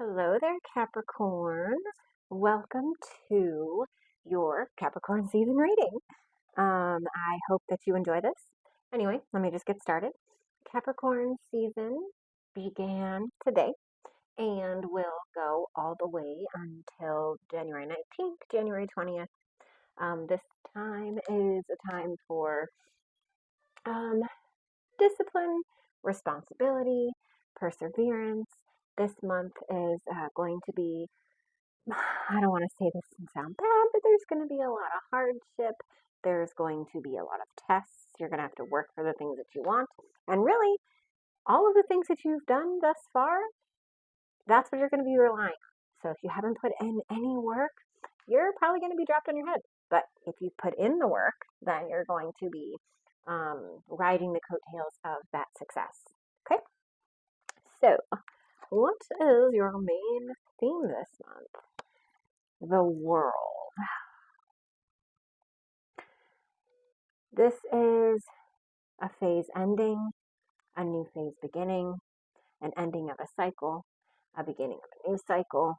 Hello there, Capricorn. Welcome to your Capricorn season reading. I hope that you enjoy this. Anyway, let me just get started. Capricorn season began today and will go all the way until January 19th, January 20th. This time is a time for um, discipline, responsibility, perseverance. This month is going to be, I don't want to say this and sound bad, but there's going to be a lot of hardship. There's going to be a lot of tests. You're going to have to work for the things that you want. And really, all of the things that you've done thus far, that's what you're going to be relying on. So if you haven't put in any work, you're probably going to be dropped on your head. But if you put in the work, then you're going to be riding the coattails of that success. Okay? So, what is your main theme this month? The world. This is a phase ending, a new phase beginning, an ending of a cycle, a beginning of a new cycle.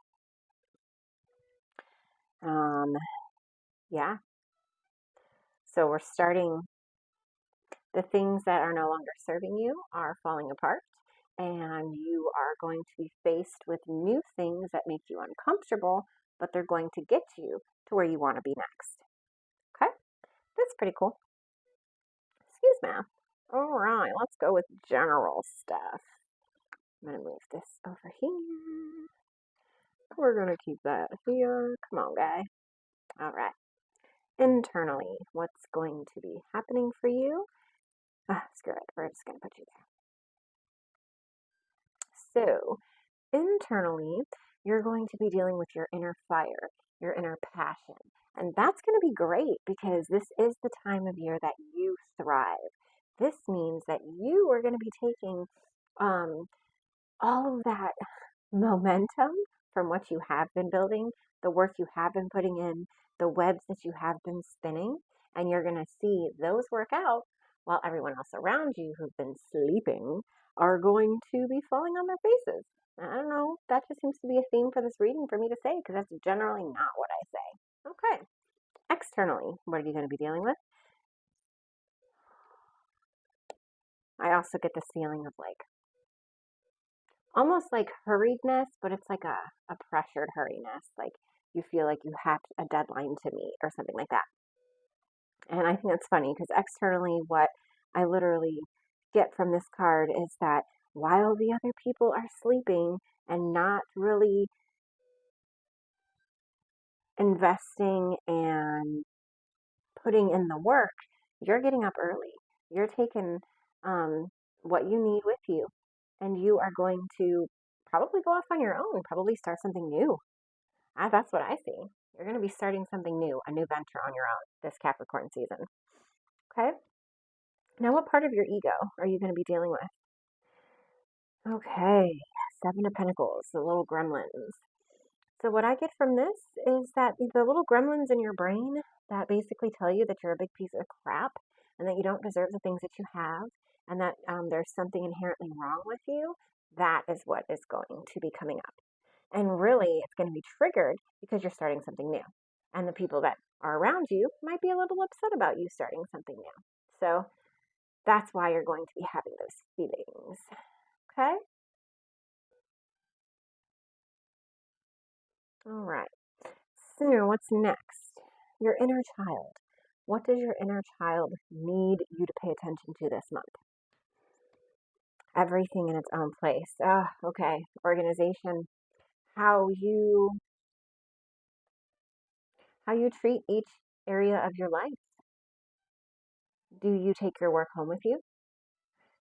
Yeah. So we're starting, the things that are no longer serving you are falling apart, and you are going to be faced with new things that make you uncomfortable, but they're going to get you to where you want to be next. Okay? That's pretty cool. Excuse me. All right, let's go with general stuff. I'm going to move this over here. We're going to keep that here. Come on, guy. All right. Internally, what's going to be happening for you? Screw it. We're just going to put you there. So, internally, you're going to be dealing with your inner fire, your inner passion. And that's going to be great because this is the time of year that you thrive. This means that you are going to be taking all of that momentum from what you have been building, the work you have been putting in, the webs that you have been spinning, and you're going to see those work out while everyone else around you who've been sleeping are going to be falling on their faces. I don't know, that just seems to be a theme for this reading for me to say because that's generally not what I say. Okay. Externally, what are you going to be dealing with? I also get this feeling of like almost like hurriedness, but it's like a pressured hurriness. Like you feel like you have a deadline to meet or something like that. And I think it's funny because externally, what I literally get from this card is that while the other people are sleeping and not really investing and putting in the work, you're getting up early. You're taking what you need with you, and you are going to probably go off on your own, probably start something new. That's what I see. You're going to be starting something new, a new venture on your own this Capricorn season. Okay? Now, what part of your ego are you going to be dealing with? Okay, Seven of Pentacles, the little gremlins. So what I get from this is that the little gremlins in your brain that basically tell you that you're a big piece of crap and that you don't deserve the things that you have and that there's something inherently wrong with you, that is what is going to be coming up. And really, it's going to be triggered because you're starting something new. And the people that are around you might be a little upset about you starting something new. So that's why you're going to be having those feelings. Okay? All right. So what's next? Your inner child. What does your inner child need you to pay attention to this month? Everything in its own place. Okay. Organization. How you treat each area of your life. Do you take your work home with you?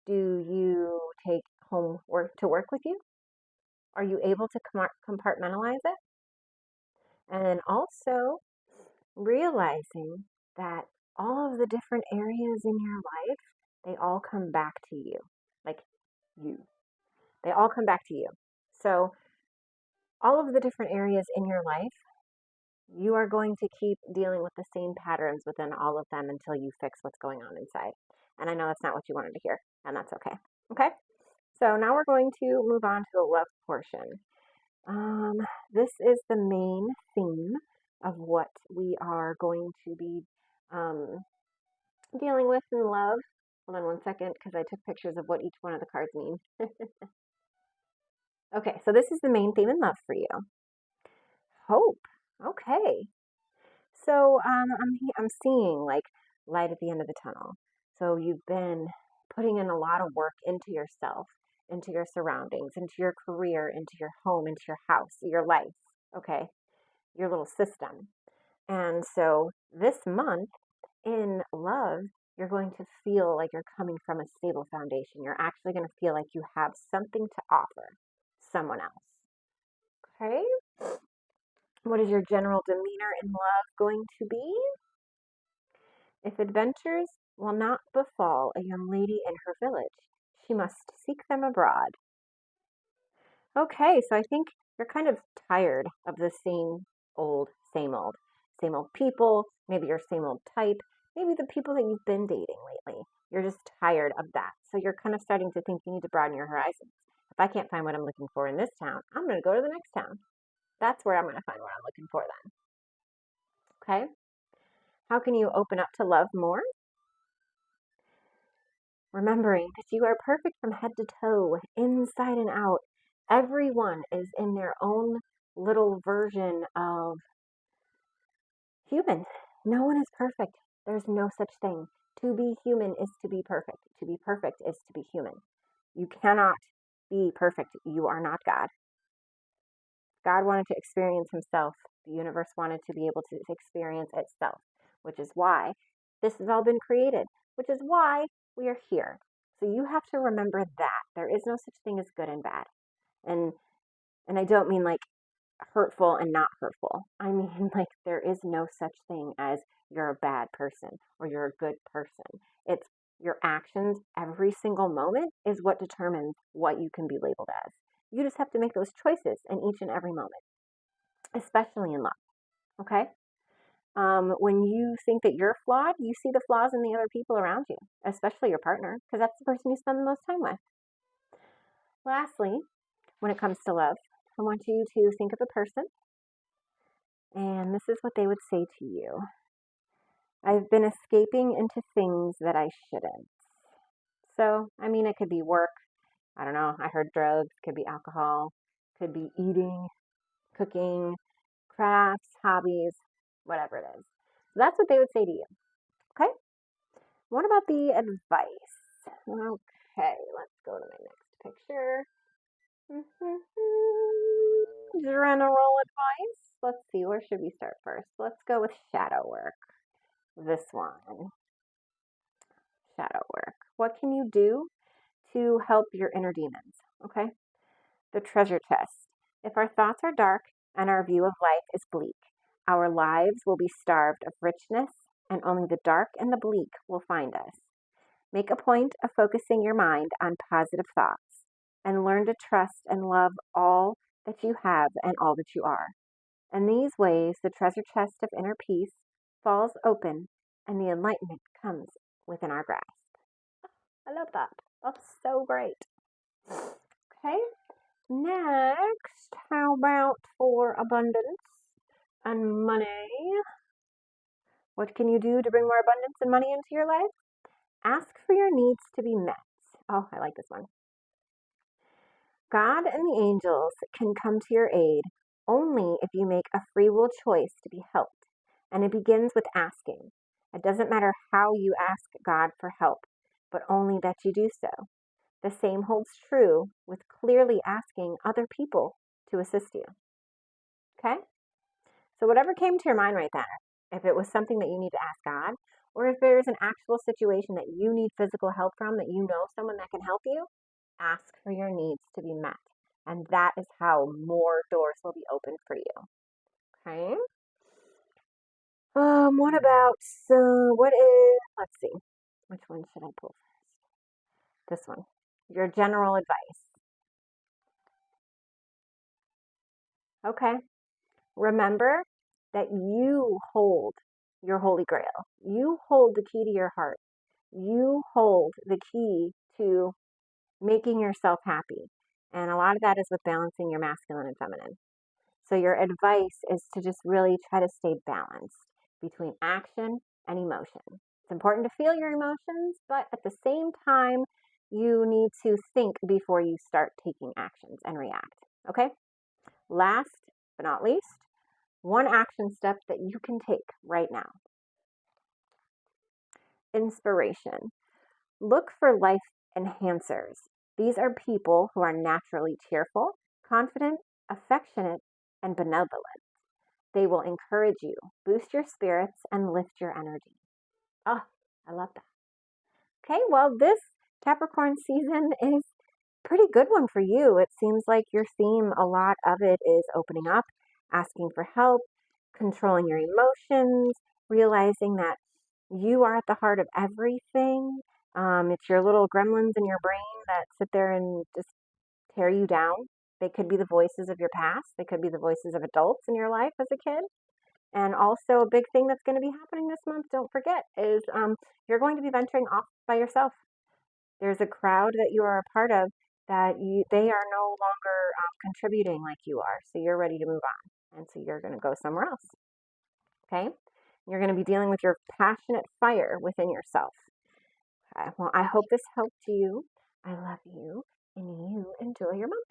Do you take home work to work with you? Are you able to compartmentalize it? And then also realizing that all of the different areas in your life, they all come back to you. Like you. They all come back to you. So all of the different areas in your life, you are going to keep dealing with the same patterns within all of them until you fix what's going on inside. And I know that's not what you wanted to hear, and that's okay. Okay? So now we're going to move on to the love portion. Um, this is the main theme of what we are going to be um, dealing with in love. Hold on one second because I took pictures of what each one of the cards mean. Okay, so this is the main theme in love for you. Hope. Okay. So I'm seeing like light at the end of the tunnel. So you've been putting in a lot of work into yourself, into your surroundings, into your career, into your home, into your house, your life, okay? Your little system. And so this month in love, you're going to feel like you're coming from a stable foundation. You're actually going to feel like you have something to offer someone else. Okay? What is your general demeanor in love going to be? If adventures will not befall a young lady in her village, she must seek them abroad. Okay, so I think you're kind of tired of the same old, same old people, maybe your same old type, maybe the people that you've been dating lately. You're just tired of that. So you're kind of starting to think you need to broaden your horizons. If I can't find what I'm looking for in this town, I'm going to go to the next town. That's where I'm going to find what I'm looking for then. Okay? How can you open up to love more? Remembering that you are perfect from head to toe, inside and out. Everyone is in their own little version of human. No one is perfect. There's no such thing. To be human is to be perfect. To be perfect is to be human. You cannot be perfect. You are not God. God wanted to experience himself. The universe wanted to be able to experience itself, which is why this has all been created, which is why we are here. So you have to remember that there is no such thing as good and bad. And and I don't mean like hurtful and not hurtful. I mean like there is no such thing as you're a bad person or you're a good person. It's your actions every single moment is what determines what you can be labeled as. You just have to make those choices in each and every moment, especially in love. Okay? When you think that you're flawed, you see the flaws in the other people around you, especially your partner, because that's the person you spend the most time with. Lastly, when it comes to love, I want you to think of a person, and this is what they would say to you. I've been escaping into things that I shouldn't. So, I mean, it could be work. I don't know. I heard drugs, could be alcohol, could be eating, cooking, crafts, hobbies, whatever it is. So that's what they would say to you. Okay? What about the advice? Okay, let's go to my next picture. General advice. Let's see, where should we start first? Let's go with shadow work. This one. Shadow work. What can you do to help your inner demons? Okay. The treasure chest. If our thoughts are dark and our view of life is bleak, our lives will be starved of richness, and only the dark and the bleak will find us. Make a point of focusing your mind on positive thoughts and learn to trust and love all that you have and all that you are. In these ways, the treasure chest of inner peace falls open and the enlightenment comes within our grasp. I love that. That's so great. Okay, next, how about for abundance and money? What can you do to bring more abundance and money into your life? Ask for your needs to be met. Oh, I like this one. God and the angels can come to your aid only if you make a free will choice to be helped. And it begins with asking. It doesn't matter how you ask God for help, but only that you do so. The same holds true with clearly asking other people to assist you. Okay? So, whatever came to your mind right then, if it was something that you need to ask God, or if there's an actual situation that you need physical help from, that you know someone that can help you, ask for your needs to be met. And that is how more doors will be open for you. Okay? What about, let's see, which one should I pull first? This one. Your general advice. Okay? Remember that you hold your holy grail. You hold the key to your heart. You hold the key to making yourself happy. And a lot of that is with balancing your masculine and feminine. So your advice is to just really try to stay balanced between action and emotion. It's important to feel your emotions, but at the same time, you need to think before you start taking actions and react. Okay? Last but not least, one action step that you can take right now. Inspiration. Look for life enhancers. These are people who are naturally cheerful, confident, affectionate, and benevolent. They will encourage you, boost your spirits, and lift your energy. Oh, I love that. Okay, well, this Capricorn season is a pretty good one for you. It seems like your theme, a lot of it is opening up, asking for help, controlling your emotions, realizing that you are at the heart of everything. It's your little gremlins in your brain that sit there and just tear you down. They could be the voices of your past. They could be the voices of adults in your life as a kid. And also, a big thing that's going to be happening this month, don't forget, is you're going to be venturing off by yourself. There's a crowd that you are a part of that they are no longer contributing like you are. So you're ready to move on. And so you're going to go somewhere else. Okay? You're going to be dealing with your passionate fire within yourself. Okay, well, I hope this helped you. I love you, and you enjoy your month.